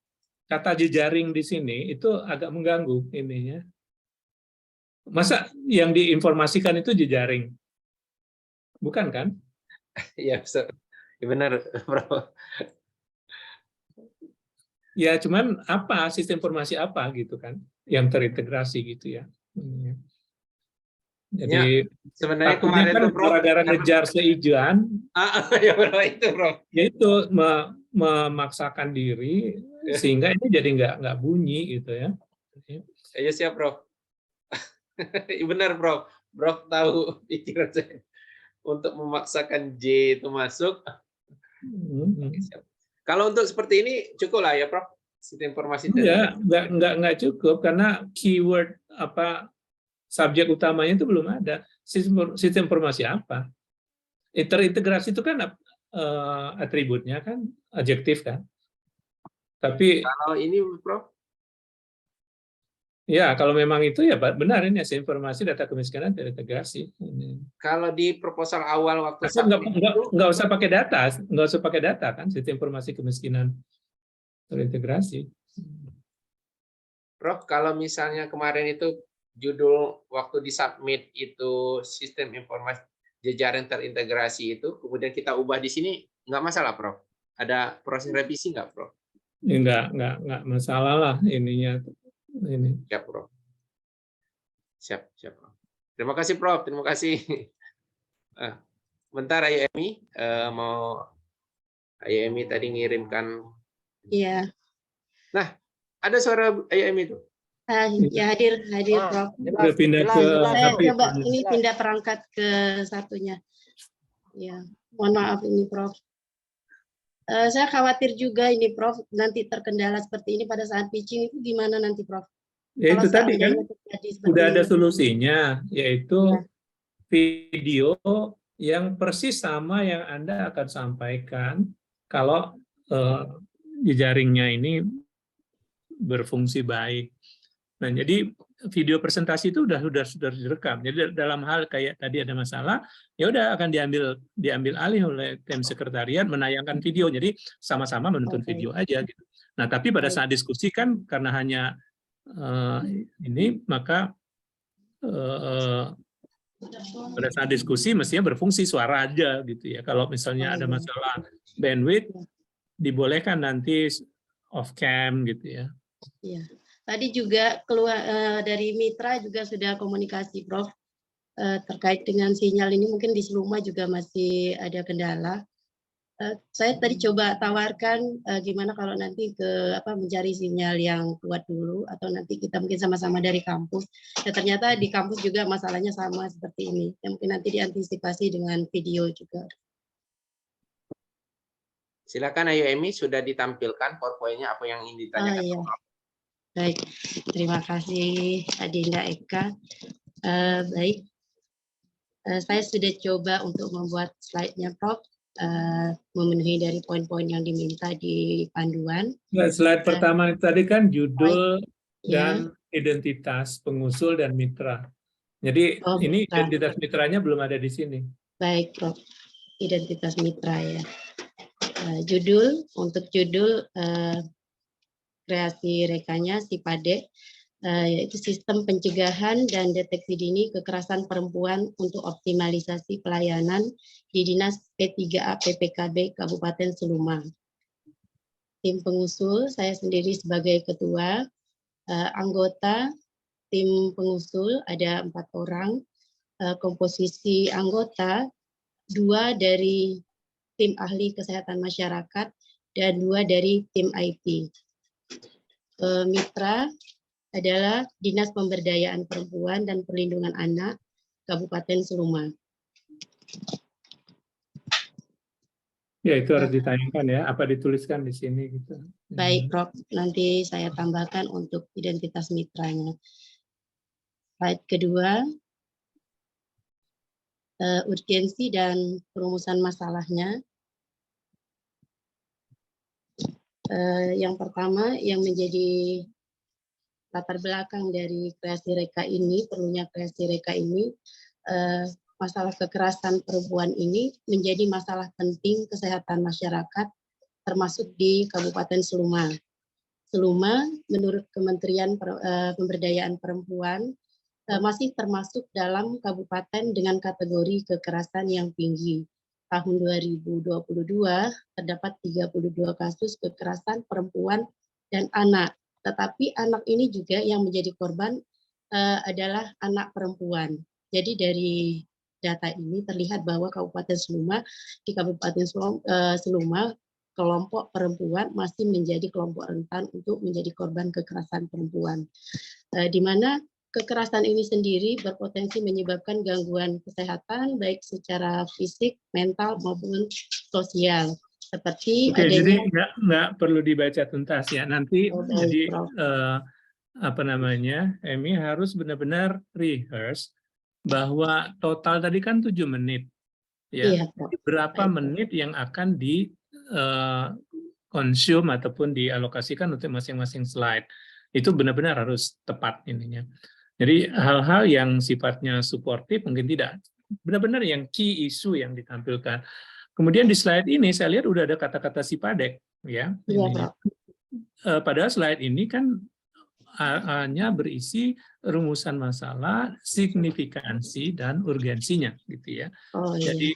Kata jejaring di sini itu agak mengganggu ininya. Masa yang diinformasikan itu jejaring? Bukan kan? Iya, benar, Prof. Ya, cuman apa sistem informasi apa gitu kan yang terintegrasi gitu ya. Jadi sebenarnya takutnya kemarin kan gara-gara ngejar seijuan, ya itu Prof. Yaitu memaksakan diri sehingga ini jadi nggak bunyi gitu ya. Ayo siap Prof. Benar Prof. Prof tahu pikiran saya untuk memaksakan J itu masuk. Kalau untuk seperti ini cukup lah ya Prof. Sistem informasi tadi. Ya, nggak cukup karena keyword apa subjek utamanya itu belum ada. Sistem informasi apa? Terintegrasi itu kan atributnya kan adjektif kan. Tapi kalau ini Prof. Ya, kalau memang itu ya benar ini hasil informasi data kemiskinan terintegrasi. Kalau di proposal awal waktu nggak usah pakai data, kan sistem informasi kemiskinan terintegrasi. Prof, kalau misalnya kemarin itu judul waktu disubmit itu sistem informasi jejaring terintegrasi itu, kemudian kita ubah di sini nggak masalah Prof? Ada proses revisi nggak Prof? Nggak masalah lah ininya. Ini. Siap, Prof. Siap, Prof. Terima kasih, Prof. Terima kasih. Bentar, Ayu Emi. Ayu Emi tadi ngirimkan. Iya. Nah, ada suara Ayu Emi tuh. Ya hadir, Prof. Saya coba ini pindah perangkat ke satunya. Ya, mohon maaf ini, Prof. Saya khawatir juga ini Prof, nanti terkendala seperti ini pada saat pitching itu gimana nanti Prof? Ya itu Kalau tadi kan seandainya terjadi seperti udah ada ini. solusinya, yaitu Ya. video yang persis sama yang Anda akan sampaikan kalau jejaringnya ini berfungsi baik. Nah, jadi video presentasi itu sudah direkam. Jadi dalam hal kayak tadi ada masalah, ya udah akan diambil alih oleh tim sekretariat menayangkan video. Jadi sama-sama menonton video aja gitu. Nah, tapi pada saat diskusi kan karena hanya ini maka pada saat diskusi mestinya berfungsi suara aja gitu ya. Kalau misalnya ada masalah bandwidth dibolehkan nanti off cam gitu ya. Iya. Tadi juga keluar dari mitra juga sudah komunikasi Prof terkait dengan sinyal ini, mungkin di Seluma juga masih ada kendala. Saya tadi coba tawarkan gimana kalau nanti mencari sinyal yang kuat dulu, atau nanti kita mungkin sama-sama dari kampus. Ya, ternyata di kampus juga masalahnya sama seperti ini. Ya, mungkin nanti diantisipasi dengan video juga. Silakan Ayu Emi, sudah ditampilkan PowerPoint-nya apa yang ingin ditanyakan. Iya. Baik, terima kasih Adinda Eka. Baik, saya sudah coba untuk membuat slide-nya Prof, memenuhi dari poin-poin yang diminta di panduan. Nah, slide pertama tadi kan judul Ya. dan identitas pengusul dan mitra. Jadi ini Mitra. identitas mitranya belum ada di sini. Baik Prof, identitas mitra ya. Untuk judul kreasi rekanya SIPADE, yaitu Sistem Pencegahan dan Deteksi Dini Kekerasan Perempuan untuk Optimalisasi Pelayanan di Dinas P3A PPKB Kabupaten Seluma. Tim pengusul, saya sendiri sebagai ketua, anggota tim pengusul ada 4 orang, komposisi anggota 2 dari tim ahli kesehatan masyarakat dan 2 dari tim IT. Mitra adalah Dinas Pemberdayaan Perempuan dan Perlindungan Anak Kabupaten Seluma. Ya, itu harus ditayangkan ya, apa dituliskan di sini gitu. Baik, Prof. Nanti saya tambahkan untuk identitas mitranya. Slide kedua, urgensi dan perumusan masalahnya. Yang pertama, yang menjadi latar belakang dari kreasi reka ini, perlunya kreasi reka ini, masalah kekerasan perempuan ini menjadi masalah penting kesehatan masyarakat, termasuk di Kabupaten Seluma. Seluma, menurut Kementerian Pemberdayaan Perempuan, masih termasuk dalam kabupaten dengan kategori kekerasan yang tinggi. Tahun 2022 terdapat 32 kasus kekerasan perempuan dan anak. Tetapi anak ini juga yang menjadi korban adalah anak perempuan. Jadi dari data ini terlihat bahwa Kabupaten Seluma, di Kabupaten Seluma, kelompok perempuan masih menjadi kelompok rentan untuk menjadi korban kekerasan perempuan. Di mana kekerasan ini sendiri berpotensi menyebabkan gangguan kesehatan baik secara fisik, mental maupun sosial. Seperti adanya. Jadi nggak perlu dibaca tuntas ya. Nanti jadi Emi harus benar-benar rehearse bahwa total tadi kan 7 menit. Ya. Iya, berapa menit yang akan di consume ataupun dialokasikan untuk masing-masing slide. Itu benar-benar harus tepat ininya. Jadi hal-hal yang sifatnya suportif mungkin tidak. Benar-benar yang key issue yang ditampilkan. Kemudian di slide ini saya lihat udah ada kata-kata SIPADEK ya. Iya, padahal slide ini kan hanya berisi rumusan masalah, signifikansi dan urgensinya gitu ya. Oh, iya. Jadi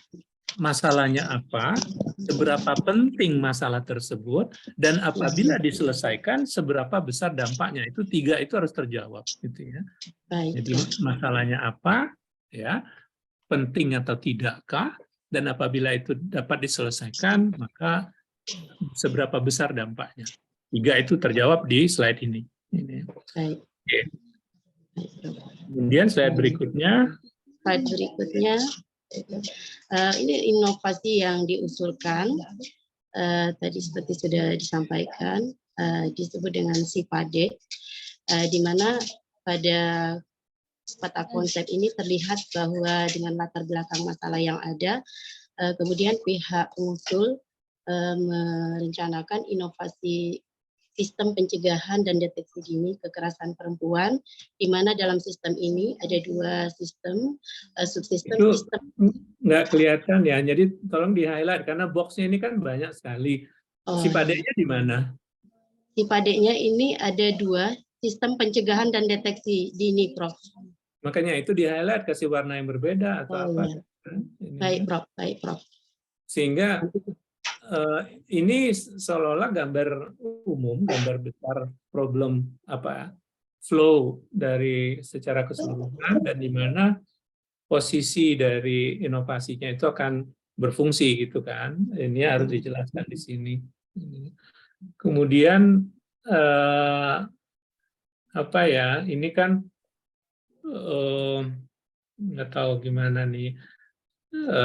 masalahnya apa, seberapa penting masalah tersebut, dan apabila diselesaikan seberapa besar dampaknya. Itu 3 itu harus terjawab gitu ya. Baik. Jadi masalahnya apa ya, penting atau tidakkah, dan apabila itu dapat diselesaikan maka seberapa besar dampaknya. 3 itu terjawab di slide ini. Baik. Oke. Kemudian slide berikutnya. Slide berikutnya. Ini inovasi yang diusulkan tadi seperti sudah disampaikan, disebut dengan SIPADEK, di mana pada peta konsep ini terlihat bahwa dengan latar belakang masalah yang ada, kemudian pihak pengusul merencanakan inovasi sistem pencegahan dan deteksi dini kekerasan perempuan, di mana dalam sistem ini ada 2 sistem, subsistem. Itu nggak kelihatan ya, jadi tolong di-highlight, karena boxnya ini kan banyak sekali. SIPADEK-nya di mana? SIPADEK-nya ini ada 2, sistem pencegahan dan deteksi dini, Prof. Makanya itu di-highlight, kasih warna yang berbeda atau apa. Iya. Ini. Baik, Prof. Sehingga ini seolah-olah gambar umum, gambar besar problem flow dari secara keseluruhan, dan di mana posisi dari inovasinya itu akan berfungsi gitu kan. Ini harus dijelaskan di sini. Kemudian ini kan nggak tahu gimana nih.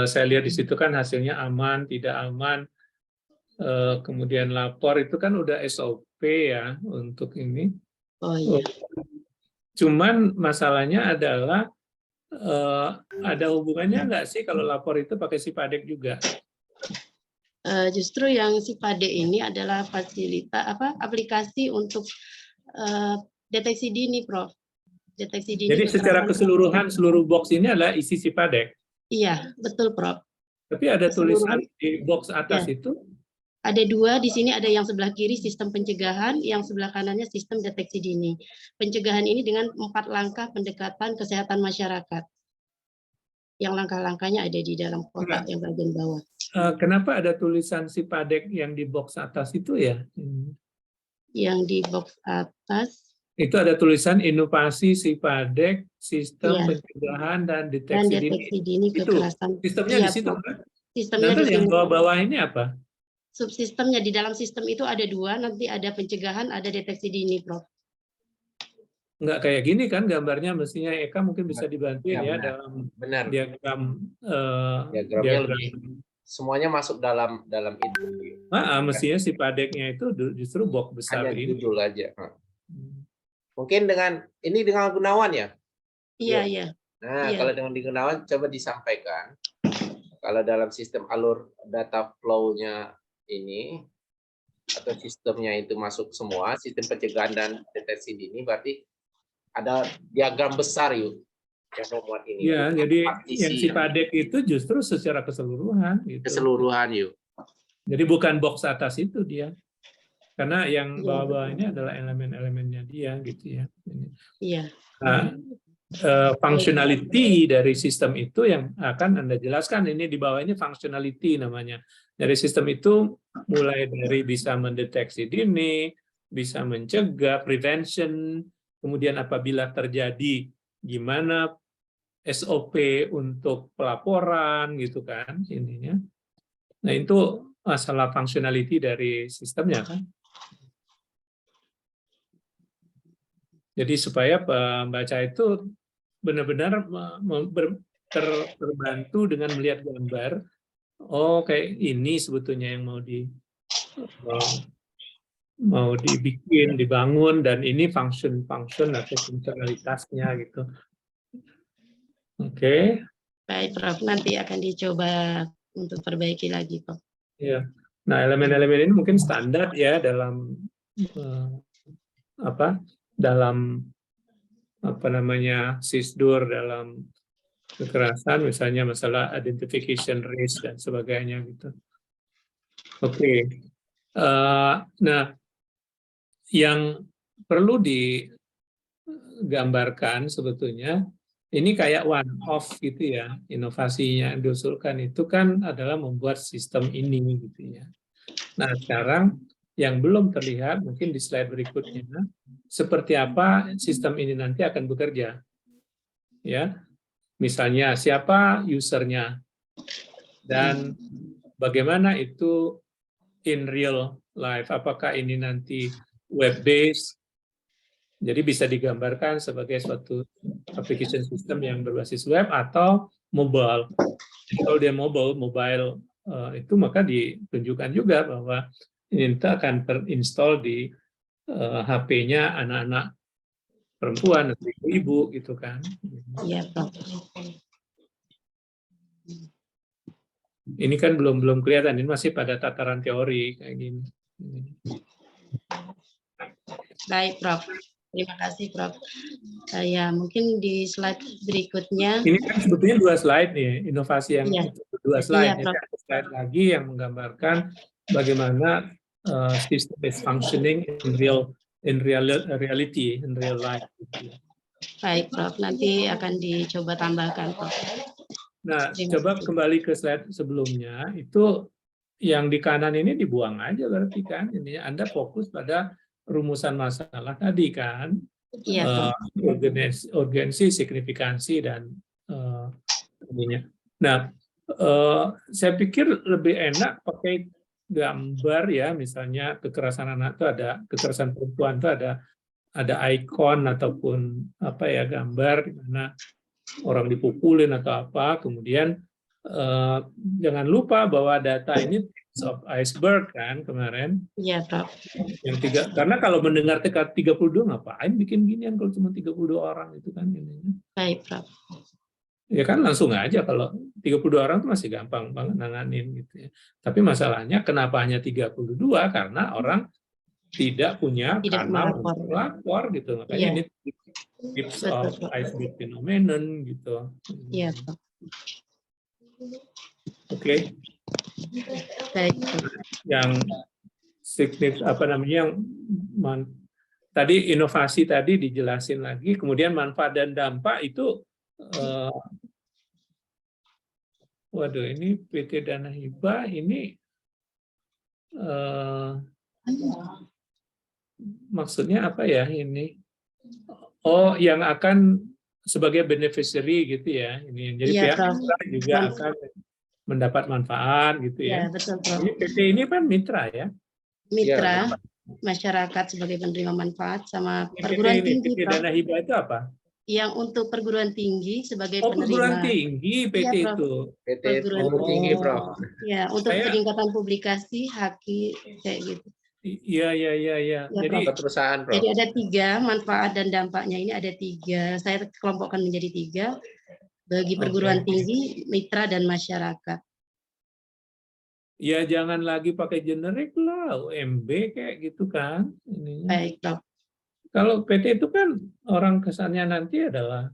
Saya lihat di situ kan hasilnya aman, tidak aman. Kemudian lapor itu kan udah SOP ya untuk ini. Oh iya. Cuman masalahnya adalah ada hubungannya nggak sih kalau lapor itu pakai SIPADEK juga? Justru yang SIPADEK ini adalah aplikasi untuk deteksi dini, Prof. Deteksi dini. Jadi secara keseluruhan seluruh box ini adalah isi SIPADEK. Iya, betul, Prof. Tapi ada tulisan di box atas ya. itu. Ada 2 di sini, ada yang sebelah kiri sistem pencegahan, yang sebelah kanannya sistem deteksi dini. Pencegahan ini dengan 4 langkah pendekatan kesehatan masyarakat. Yang langkah-langkahnya ada di dalam kotak yang bagian bawah. Kenapa ada tulisan SIPADEK yang di box atas itu ya? Yang di box atas itu ada tulisan inovasi SIPADEK, sistem pencegahan dan deteksi dini. Kekerasan. Sistemnya di situ kan? Sistemnya di yang bawah-bawah ini apa? Subsistemnya di dalam sistem itu ada 2, nanti ada pencegahan, ada deteksi dini, Prof. Nggak kayak gini kan gambarnya, mestinya Eka mungkin bisa dibantuin ya dalam diagram. Diagramnya lebih, semuanya masuk dalam itu. Mestinya SIPADEK-nya itu justru box besar hanya ini. judul aja. Mungkin dengan Gunawan ya? Iya. Nah, kalau dengan Gunawan coba disampaikan. Kalau dalam sistem alur data flow-nya ini atau sistemnya itu masuk semua, sistem pencegahan dan deteksi dini, berarti ada diagram besar yuk yang memuat ini. Iya, jadi yang SIPADEK itu justru secara keseluruhan. Gitu. Keseluruhan yuk. Jadi bukan box atas itu dia. Karena yang bawah-bawah ini adalah elemen-elemennya dia gitu ya. Iya. Nah, functionality dari sistem itu yang akan Anda jelaskan. Ini di bawah ini functionality namanya. Dari sistem itu mulai dari bisa mendeteksi dini, bisa mencegah, prevention, kemudian apabila terjadi gimana SOP untuk pelaporan gitu kan ininya. Nah, itu masalah functionality dari sistemnya kan. Jadi supaya pembaca itu benar-benar terbantu dengan melihat gambar. Oh, kayak ini sebetulnya yang mau dibikin, dibangun, dan ini function atau fungsionalitasnya gitu. Oke. Baik, Prof. Nanti akan dicoba untuk perbaiki lagi, Prof. Iya. Nah, elemen-elemen ini mungkin standar ya dalam SISDUR, dalam kekerasan, misalnya masalah identification risk dan sebagainya gitu. Oke. Nah, yang perlu digambarkan sebetulnya ini kayak one off gitu ya, inovasinya yang diusulkan itu kan adalah membuat sistem ini gitu ya. Nah, sekarang yang belum terlihat mungkin di slide berikutnya, seperti apa sistem ini nanti akan bekerja. Ya. Misalnya siapa usernya dan bagaimana itu in real life, apakah ini nanti web based, jadi bisa digambarkan sebagai suatu application system yang berbasis web atau mobile. Kalau dia mobile itu maka ditunjukkan juga bahwa ini akan terinstall di HP-nya anak-anak perempuan atau ibu-ibu gitu kan. Iya, Prof. Ini kan belum kelihatan, ini masih pada tataran teori kayak gini. Baik, Prof. Terima kasih, Prof. Ya, mungkin di slide berikutnya. Ini kan sebetulnya 2 slide nih, inovasi yang Iya. 2 slide. Iya, Jadi ada slide lagi yang menggambarkan bagaimana system is functioning in reality, in real life. Baik, Prof. Nanti akan dicoba tambahkan, Prof. Nah, Terima coba kasih. kembali ke slide sebelumnya, itu yang di kanan ini dibuang aja berarti kan. Ini Anda fokus pada rumusan masalah tadi kan. Iya, Prof. Urgensi, signifikansi, dan ininya. Nah, saya pikir lebih enak pakai gambar ya, misalnya kekerasan anak itu ada, kekerasan perempuan itu ada ikon ataupun apa ya, gambar di mana orang dipukulin atau apa, kemudian jangan lupa bahwa data ini tips of iceberg kan kemarin. Iya, Prof. Karena kalau mendengar 32 ngapain bikin ginian kalau cuma 32 orang itu kan ininya. Baik, Prof. Ya kan langsung aja, kalau 32 orang itu masih gampang banget nanganin gitu ya. Tapi masalahnya kenapa hanya 32? Karena orang tidak punya Tidak kanal melapor. untuk lapor gitu. Makanya Iya. ini tips Betul, of Prof. iceberg phenomenon gitu. Iya, Prof. Oke. Baik, Prof. Yang tadi inovasi tadi dijelasin lagi, kemudian manfaat dan dampak itu waduh, ini PT Dana Hibah ini maksudnya apa ya ini? Oh, yang akan sebagai beneficiary gitu ya. Ini jadi Iya, pihak Prof. mitra juga akan mendapat manfaat gitu Ya, ya. betul, Prof. Ini PT ini kan mitra ya. Mitra, masyarakat sebagai penerima manfaat, sama PT perguruan ini, tinggi, PT Prof. Dana Hibah itu apa? Yang untuk perguruan tinggi sebagai Oh, perguruan penerima. tinggi PT Iya, Prof. itu. PT Perguruan tinggi, Prof. Ya, untuk Saya- peningkatan publikasi, haki, kayak gitu. Iya. Ya, Jadi Ke perusahaan, Prof. Jadi ada 3 manfaat dan dampaknya, ini ada 3. Saya kelompokkan menjadi 3 bagi perguruan tinggi, mitra, dan masyarakat. ya jangan lagi pakai generik lah, UMB kayak gitu kan. Ininya. Baik, Prof. Kalau PT itu kan orang kesannya nanti adalah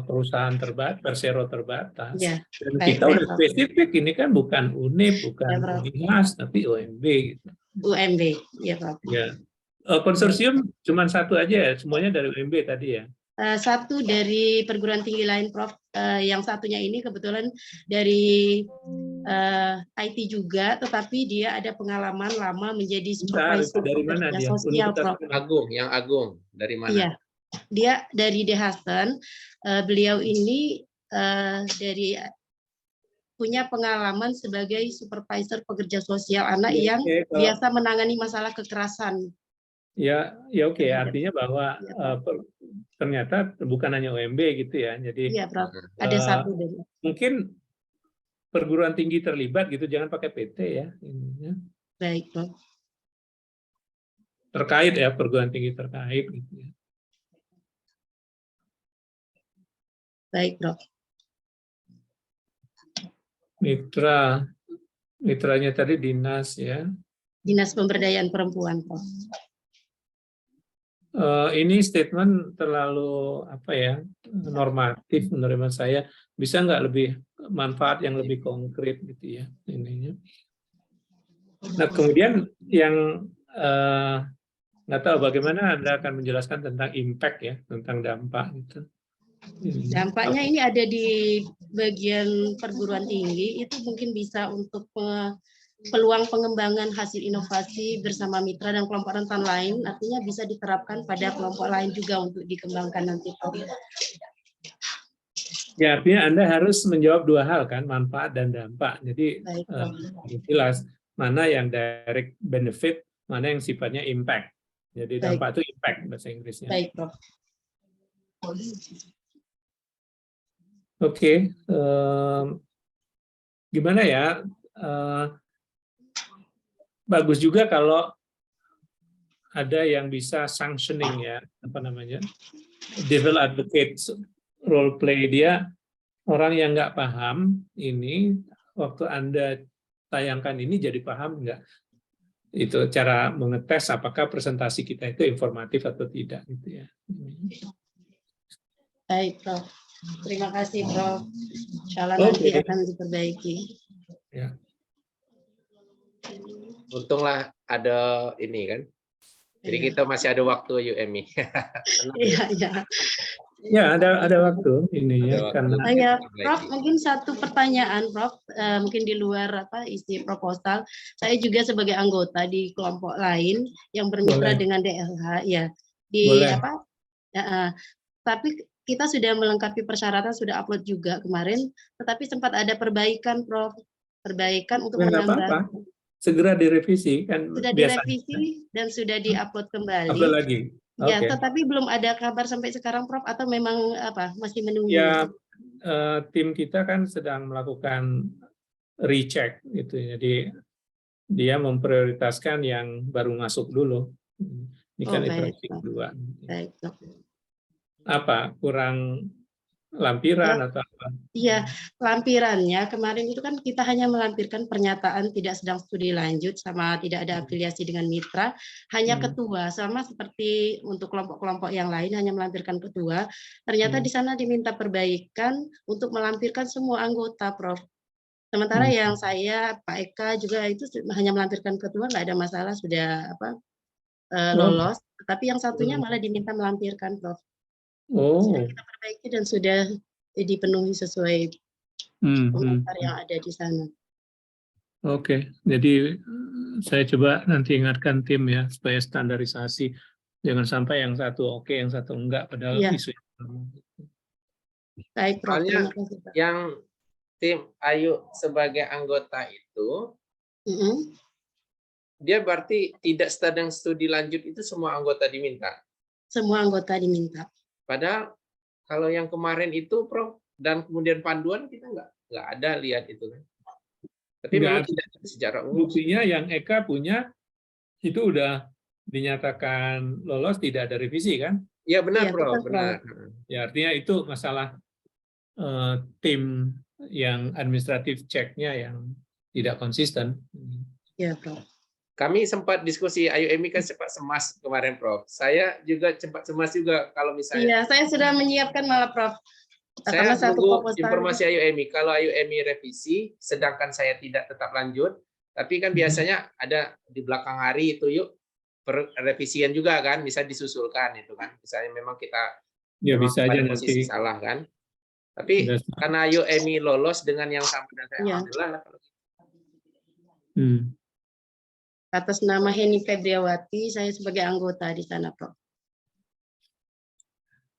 perusahaan persero terbatas. Ya, Dan baik, kita udah Prof. spesifik, ini kan bukan UNIP, bukan Ya, Prof. UNIHAS, tapi UMB gitu. UMB, ya, Prof. Ya. Konsorsium cuma satu aja ya, semuanya dari UMB tadi ya. Satu dari perguruan tinggi lain, Prof. Yang satunya ini kebetulan dari IT juga, tetapi dia ada pengalaman lama menjadi supervisor Dari mana pekerja dia? sosial, Prof. Yang Agung dari mana? Iya, dia dari De Hasten. Beliau ini punya pengalaman sebagai supervisor pekerja sosial anak yang biasa menangani masalah kekerasan. Ya oke. Artinya bahwa ternyata bukan hanya UMB gitu ya. Jadi iya, Prof. Ada satu dari. mungkin perguruan tinggi terlibat gitu, jangan pakai PT ya. Ininya. Baik, Prof. Terkait ya, perguruan tinggi terkait gitu ya. Baik, Prof. Mitranya tadi dinas ya. Dinas Pemberdayaan Perempuan, Prof. Ini statement terlalu apa ya, normatif menurut saya. Bisa nggak lebih manfaat yang lebih konkret gitu ya ininya. Nah kemudian yang nggak tahu bagaimana Anda akan menjelaskan tentang impact ya, tentang dampak gitu. Dampaknya ini ada di bagian perguruan tinggi, itu mungkin bisa untuk peluang pengembangan hasil inovasi bersama mitra dan kelompok rentan lain, artinya bisa diterapkan pada kelompok lain juga untuk dikembangkan nanti. Ya, artinya Anda harus menjawab 2 hal kan, manfaat dan dampak. Jadi jelas mana yang direct benefit, mana yang sifatnya impact. Jadi dampak itu impact bahasa Inggrisnya. Baik, Prof. Oke. gimana ya, bagus juga kalau ada yang bisa sanctioning ya, apa namanya, devil advocate role play. Dia orang yang nggak paham ini, waktu Anda tayangkan ini jadi paham nggak? Itu cara mengetes apakah presentasi kita itu informatif atau tidak gitu ya. Baik, Prof. Terima kasih, Prof. Insyaallah Oke. nanti akan diperbaiki. Ya. Untunglah ada ini kan. Jadi Iya. kita masih ada waktu UMI. Iya, iya. Ya, ada waktu ini ya, Ada waktu. karena Oh ya, Kita Prof, perbaiki. mungkin satu pertanyaan, Prof, mungkin di luar isi proposal. Saya juga sebagai anggota di kelompok lain yang bermitra Boleh. dengan DLH, ya. Boleh. Tapi kita sudah melengkapi persyaratan, sudah upload juga kemarin, tetapi sempat ada perbaikan, Prof. Perbaikan untuk Nggak menambah. apa-apa. Segera direvisi kan Sudah biasanya. direvisi dan sudah diupload kembali. Apa lagi? Ya, Oke. tetapi belum ada kabar sampai sekarang, Prof, atau memang masih menunggu? Ya, tim kita kan sedang melakukan recheck gitu. Jadi dia memprioritaskan yang baru masuk dulu. Ini kan baik, iterasi Prof. kedua. Baik, Prof. Apa? Kurang lampiran atau apa? Iya, lampirannya kemarin itu kan kita hanya melampirkan pernyataan tidak sedang studi lanjut sama tidak ada afiliasi dengan mitra, hanya ketua, sama seperti untuk kelompok-kelompok yang lain hanya melampirkan ketua. Ternyata di sana diminta perbaikan untuk melampirkan semua anggota, Prof. Sementara yang saya, Pak Eka juga itu hanya melampirkan ketua, nggak ada masalah, sudah lolos. Tapi yang satunya malah diminta melampirkan, Prof. Sudah kita perbaiki dan sudah dipenuhi sesuai komentar yang ada di sana. Oke, jadi saya coba nanti ingatkan tim ya supaya standarisasi, jangan sampai yang satu oke, yang satu enggak, padahal Iya. isu. Baik, Prof. Soalnya Terima kasih, Pak. yang tim Ayu sebagai anggota itu, dia berarti tidak sedang studi lanjut itu semua anggota diminta. Semua anggota diminta. Padahal kalau yang kemarin itu, Prof, dan kemudian panduan kita nggak ada lihat itu kan. Tapi memang tidak secara umum. Buktinya yang Eka punya itu udah dinyatakan lolos, tidak ada revisi kan? Iya benar, Iya, Prof, betul, benar. Ya artinya itu masalah tim yang administratif ceknya yang tidak konsisten. Iya, Prof. Kami sempat diskusi, IUMI kan sempat semas kemarin, Prof. Saya juga sempat semas juga kalau misalnya. Iya, saya sudah menyiapkan malah, Prof. Saya satu tunggu proposal. informasi IUMI. Kalau IUMI revisi, sedangkan saya tidak tetap lanjut, tapi kan biasanya ada di belakang hari itu yuk revisian juga kan, bisa disusulkan itu kan. Misalnya memang kita ya bisa aja posisi nanti salah kan. Tapi karena IUMI lolos dengan yang sama dan saya alhamdulillah lah kalau gitu. Atas nama Heni Febriawati, saya sebagai anggota di sana, Prof.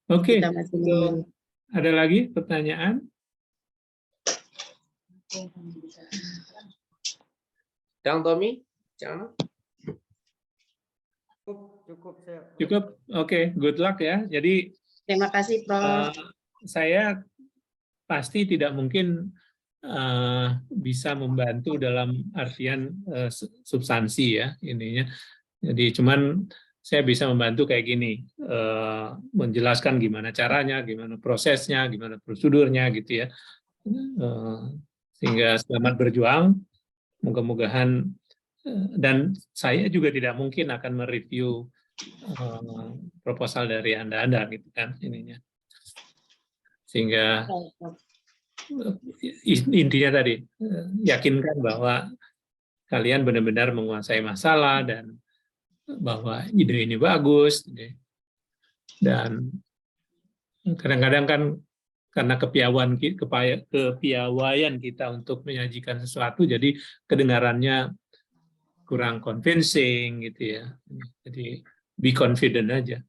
Oke. Kita masih menunggu. Ada lagi pertanyaan? Dang Tommy, jangan. Cukup. Oke, good luck ya. Jadi terima kasih, Prof. Saya pasti tidak mungkin bisa membantu dalam artian substansi ya ininya. Jadi cuman saya bisa membantu kayak gini, menjelaskan gimana caranya, gimana prosesnya, gimana prosedurnya gitu ya. Sehingga selamat berjuang. Moga-mogahan, dan saya juga tidak mungkin akan mereview proposal dari Anda gitu kan ininya. Sehingga intinya tadi yakinkan bahwa kalian benar-benar menguasai masalah dan bahwa ide ini bagus, dan kadang-kadang kan karena kepiawaian kita untuk menyajikan sesuatu jadi kedengarannya kurang convincing gitu ya. Jadi be confident aja.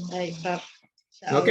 Baik, Prof. Oke.